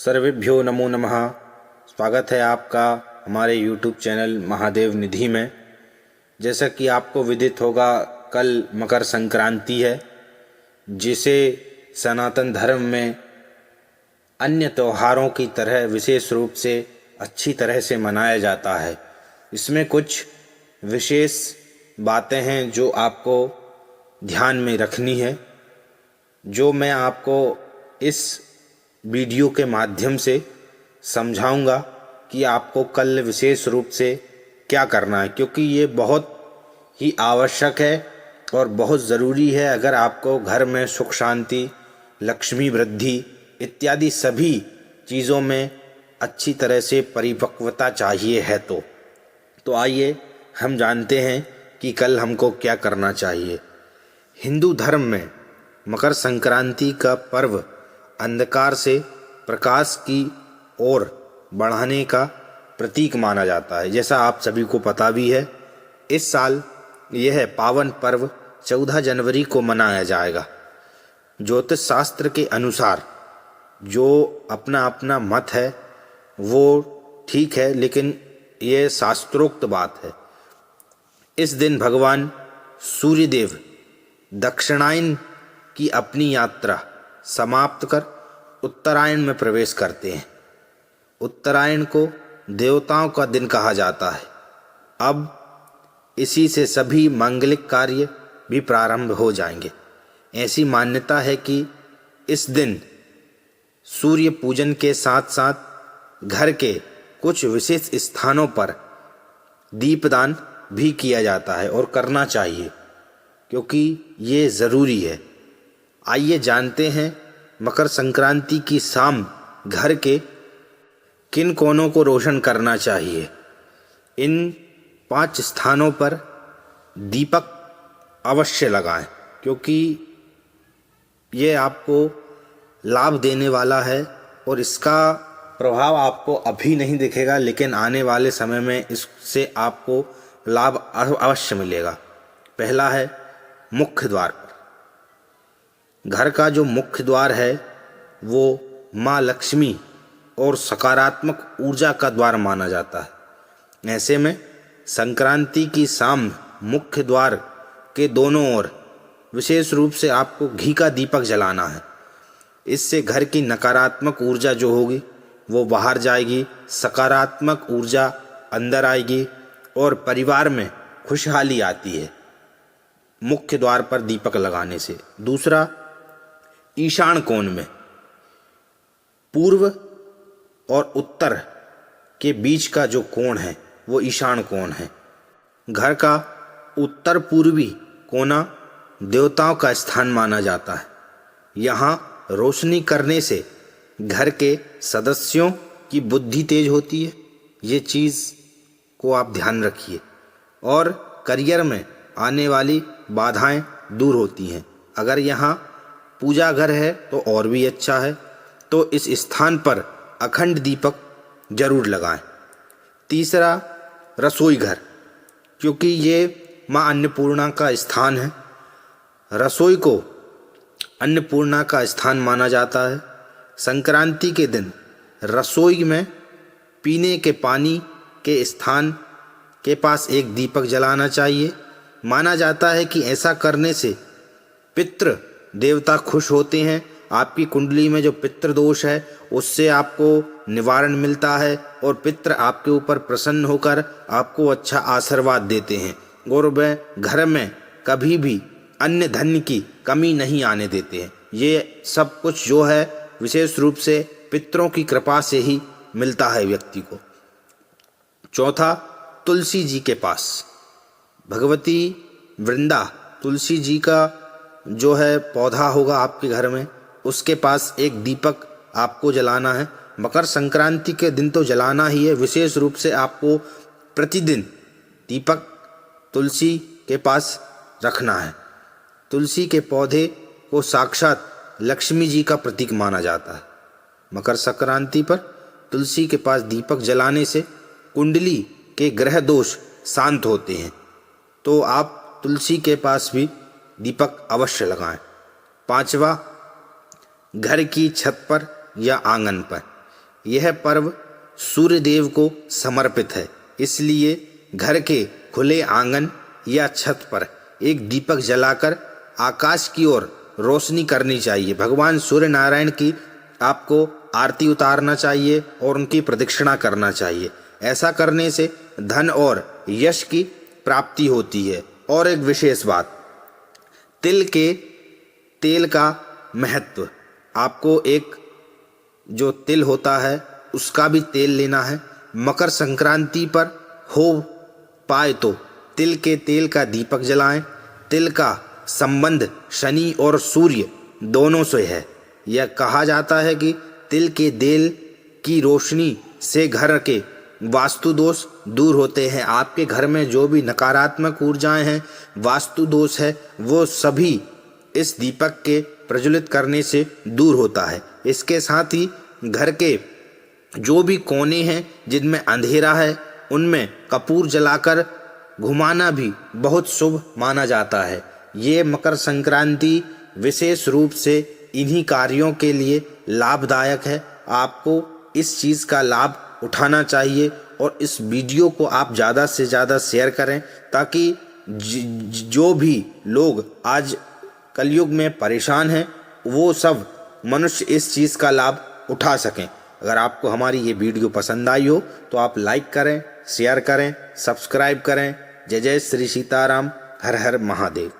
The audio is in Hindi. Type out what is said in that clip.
सर्वेभ्यो नमो नमः। स्वागत है आपका हमारे YouTube चैनल महादेव निधि में। जैसा कि आपको विदित होगा, कल मकर संक्रांति है, जिसे सनातन धर्म में अन्य त्योहारों की तरह विशेष रूप से अच्छी तरह से मनाया जाता है। इसमें कुछ विशेष बातें हैं जो आपको ध्यान में रखनी है, जो मैं आपको इस वीडियो के माध्यम से समझाऊंगा कि आपको कल विशेष रूप से क्या करना है, क्योंकि ये बहुत ही आवश्यक है और बहुत ज़रूरी है। अगर आपको घर में सुख शांति, लक्ष्मी वृद्धि इत्यादि सभी चीज़ों में अच्छी तरह से परिपक्वता चाहिए है तो आइए हम जानते हैं कि कल हमको क्या करना चाहिए। हिंदू धर्म में मकर संक्रांति का पर्व अंधकार से प्रकाश की ओर बढ़ाने का प्रतीक माना जाता है। जैसा आप सभी को पता भी है, इस साल यह पावन पर्व 14 जनवरी को मनाया जाएगा। ज्योतिष शास्त्र के अनुसार जो अपना अपना मत है वो ठीक है, लेकिन ये शास्त्रोक्त बात है। इस दिन भगवान सूर्यदेव दक्षिणायन की अपनी यात्रा समाप्त कर उत्तरायण में प्रवेश करते हैं। उत्तरायण को देवताओं का दिन कहा जाता है। अब इसी से सभी मांगलिक कार्य भी प्रारंभ हो जाएंगे। ऐसी मान्यता है कि इस दिन सूर्य पूजन के साथ साथ घर के कुछ विशेष स्थानों पर दीपदान भी किया जाता है और करना चाहिए, क्योंकि ये ज़रूरी है। आइए जानते हैं मकर संक्रांति की शाम घर के किन कोनों को रोशन करना चाहिए। इन 5 स्थानों पर दीपक अवश्य लगाएं, क्योंकि ये आपको लाभ देने वाला है और इसका प्रभाव आपको अभी नहीं दिखेगा, लेकिन आने वाले समय में इससे आपको लाभ अवश्य मिलेगा। पहला है मुख्य द्वार पर। घर का जो मुख्य द्वार है वो माँ लक्ष्मी और सकारात्मक ऊर्जा का द्वार माना जाता है। ऐसे में संक्रांति की शाम मुख्य द्वार के दोनों ओर विशेष रूप से आपको घी का दीपक जलाना है। इससे घर की नकारात्मक ऊर्जा जो होगी वो बाहर जाएगी, सकारात्मक ऊर्जा अंदर आएगी और परिवार में खुशहाली आती है मुख्य द्वार पर दीपक लगाने से। दूसरा, ईशान कोण में, पूर्व और उत्तर के बीच का जो कोण है वो ईशान कोण है। घर का उत्तर पूर्वी कोना देवताओं का स्थान माना जाता है। यहाँ रोशनी करने से घर के सदस्यों की बुद्धि तेज होती है। ये चीज़ को आप ध्यान रखिए। और करियर में आने वाली बाधाएं दूर होती हैं। अगर यहाँ पूजा घर है तो और भी अच्छा है, तो इस स्थान पर अखंड दीपक जरूर लगाएं। तीसरा, रसोई घर, क्योंकि ये माँ अन्नपूर्णा का स्थान है। रसोई को अन्नपूर्णा का स्थान माना जाता है। संक्रांति के दिन रसोई में पीने के पानी के स्थान के पास एक दीपक जलाना चाहिए। माना जाता है कि ऐसा करने से पितृ देवता खुश होते हैं। आपकी कुंडली में जो पितृ दोष है उससे आपको निवारण मिलता है और पितृ आपके ऊपर प्रसन्न होकर आपको अच्छा आशीर्वाद देते हैं और वह घर में कभी भी अन्य धन की कमी नहीं आने देते हैं। ये सब कुछ जो है विशेष रूप से पितरों की कृपा से ही मिलता है व्यक्ति को। चौथा, तुलसी जी के पास, भगवती वृंदा तुलसी जी का जो है पौधा होगा आपके घर में, उसके पास एक दीपक आपको जलाना है। मकर संक्रांति के दिन तो जलाना ही है, विशेष रूप से आपको प्रतिदिन दीपक तुलसी के पास रखना है। तुलसी के पौधे को साक्षात लक्ष्मी जी का प्रतीक माना जाता है। मकर संक्रांति पर तुलसी के पास दीपक जलाने से कुंडली के ग्रह दोष शांत होते हैं, तो आप तुलसी के पास भी दीपक अवश्य लगाएं। पांचवा, घर की छत पर या आंगन पर, यह पर्व सूर्य देव को समर्पित है, इसलिए घर के खुले आंगन या छत पर एक दीपक जलाकर आकाश की ओर रोशनी करनी चाहिए। भगवान सूर्य नारायण की आपको आरती उतारना चाहिए और उनकी प्रदक्षिणा करना चाहिए। ऐसा करने से धन और यश की प्राप्ति होती है। और एक विशेष बात, तिल के तेल का महत्व, आपको एक जो तिल होता है उसका भी तेल लेना है। मकर संक्रांति पर हो पाए तो तिल के तेल का दीपक जलाएं। तिल का संबंध शनि और सूर्य दोनों से है। यह कहा जाता है कि तिल के तेल की रोशनी से घर के वास्तु दोष दूर होते हैं। आपके घर में जो भी नकारात्मक ऊर्जाएं हैं, वास्तु दोष है, वो सभी इस दीपक के प्रज्वलित करने से दूर होता है। इसके साथ ही घर के जो भी कोने हैं जिनमें अंधेरा है, उनमें कपूर जलाकर घुमाना भी बहुत शुभ माना जाता है। ये मकर संक्रांति विशेष रूप से इन्हीं कार्यों के लिए लाभदायक है। आपको इस चीज़ का लाभ उठाना चाहिए और इस वीडियो को आप ज़्यादा से ज़्यादा शेयर करें, ताकि जो भी लोग आज कलयुग में परेशान हैं वो सब मनुष्य इस चीज़ का लाभ उठा सकें। अगर आपको हमारी ये वीडियो पसंद आई हो तो आप लाइक करें, शेयर करें, सब्सक्राइब करें। जय जय श्री सीताराम, हर हर महादेव।